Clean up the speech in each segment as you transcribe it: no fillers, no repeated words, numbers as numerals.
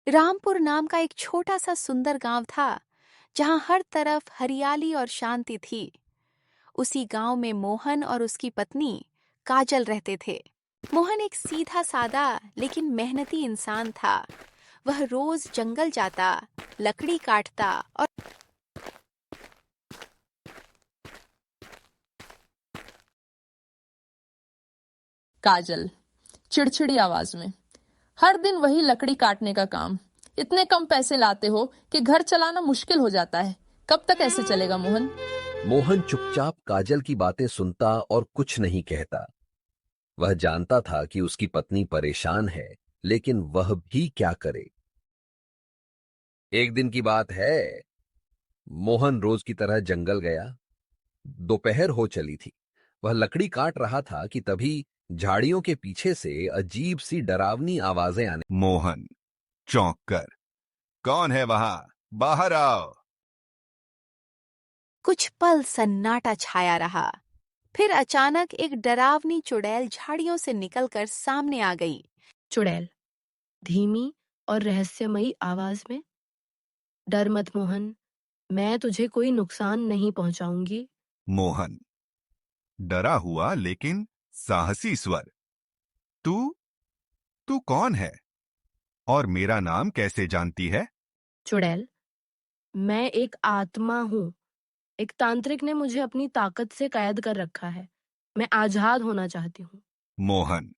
रामपुर नाम का एक छोटा सा सुंदर गांव था जहां हर तरफ हरियाली और शांति थी। उसी गांव में मोहन और उसकी पत्नी काजल रहते थे। मोहन एक सीधा सादा लेकिन मेहनती इंसान था। वह रोज जंगल जाता, लकड़ी काटता और काजल चिड़चिड़ी आवाज में। हर दिन वही लकड़ी काटने का काम। इतने कम पैसे लाते हो कि घर चलाना मुश्किल हो जाता है। कब तक ऐसे चलेगा मोहन? मोहन चुपचाप काजल की बातें सुनता और कुछ नहीं कहता। वह जानता था कि उसकी पत्नी परेशान है, लेकिन वह भी क्या करे। एक दिन की बात है, मोहन रोज की तरह जंगल गया। दोपहर हो चली थी। वह लकड़ी काट रहा था कि तभी झाड़ियों के पीछे से अजीब सी डरावनी आवाजें आने। मोहन चौंक कर, कौन है वहां? बाहर आओ। कुछ पल सन्नाटा छाया रहा। फिर अचानक एक डरावनी चुड़ैल झाड़ियों से निकलकर सामने आ गई। चुड़ैल धीमी और रहस्यमयी आवाज में, डर मत मोहन, मैं तुझे कोई नुकसान नहीं पहुंचाऊंगी। मोहन डरा हुआ लेकिन साहसी स्वर, तू तू कौन है और मेरा नाम कैसे जानती है? चुड़ैल, मैं एक आत्मा हूँ। एक तांत्रिक ने मुझे अपनी ताकत से कैद कर रखा है। मैं आजाद होना चाहती हूँ। मोहन,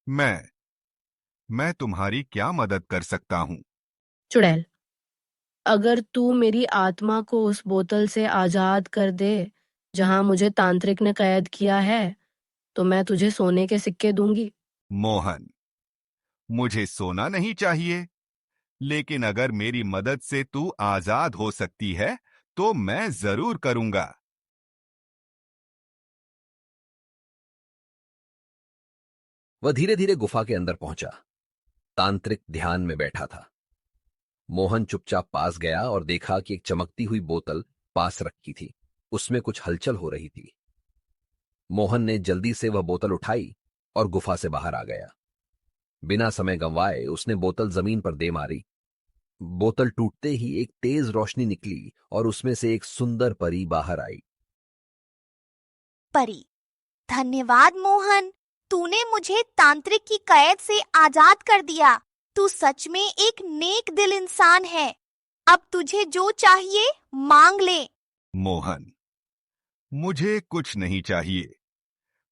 मैं तुम्हारी क्या मदद कर सकता हूं? चुड़ैल, अगर तू मेरी आत्मा को उस बोतल से आजाद कर दे जहां मुझे तांत्रिक ने कैद किया है, तो मैं तुझे सोने के सिक्के दूंगी। मोहन, मुझे सोना नहीं चाहिए, लेकिन अगर मेरी मदद से तू आजाद हो सकती है तो मैं जरूर करूंगा। वह धीरे धीरे गुफा के अंदर पहुंचा। तांत्रिक ध्यान में बैठा था। मोहन चुपचाप पास गया और देखा कि एक चमकती हुई बोतल पास रखी थी। उसमें कुछ हलचल हो रही थी। मोहन ने जल्दी से वह बोतल उठाई और गुफा से बाहर आ गया। बिना समय गंवाए उसने बोतल जमीन पर दे मारी। बोतल टूटते ही एक तेज रोशनी निकली और उसमें से एक सुंदर परी बाहर आई। परी, धन्यवाद मोहन, तूने मुझे तांत्रिक की कैद से आजाद कर दिया। तू सच में एक नेक दिल इंसान है। अब तुझे जो चाहिए मांग ले। मोहन, मुझे कुछ नहीं चाहिए।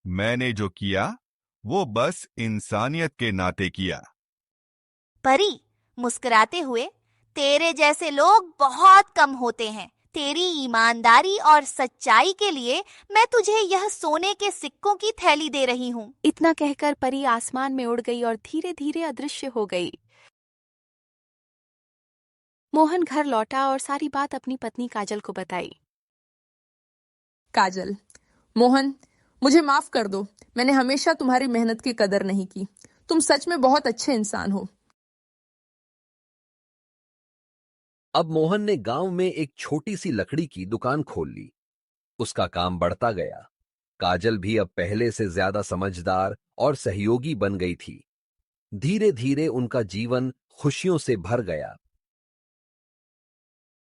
मैंने जो किया वो बस इंसानियत के नाते किया। परी मुस्कुराते हुए, तेरे जैसे लोग बहुत कम होते हैं। तेरी ईमानदारी और सच्चाई के लिए मैं तुझे यह सोने के सिक्कों की थैली दे रही हूँ। इतना कहकर परी आसमान में उड़ गई और धीरे धीरे अदृश्य हो गई। मोहन घर लौटा और सारी बात अपनी पत्नी काजल को बताई। काजल, मोहन, मुझे माफ कर दो। मैंने हमेशा तुम्हारी मेहनत की कदर नहीं की। तुम सच में बहुत अच्छे इंसान हो। अब मोहन ने गांव में एक छोटी सी लकड़ी की दुकान खोल ली। उसका काम बढ़ता गया। काजल भी अब पहले से ज्यादा समझदार और सहयोगी बन गई थी। धीरे धीरे उनका जीवन खुशियों से भर गया।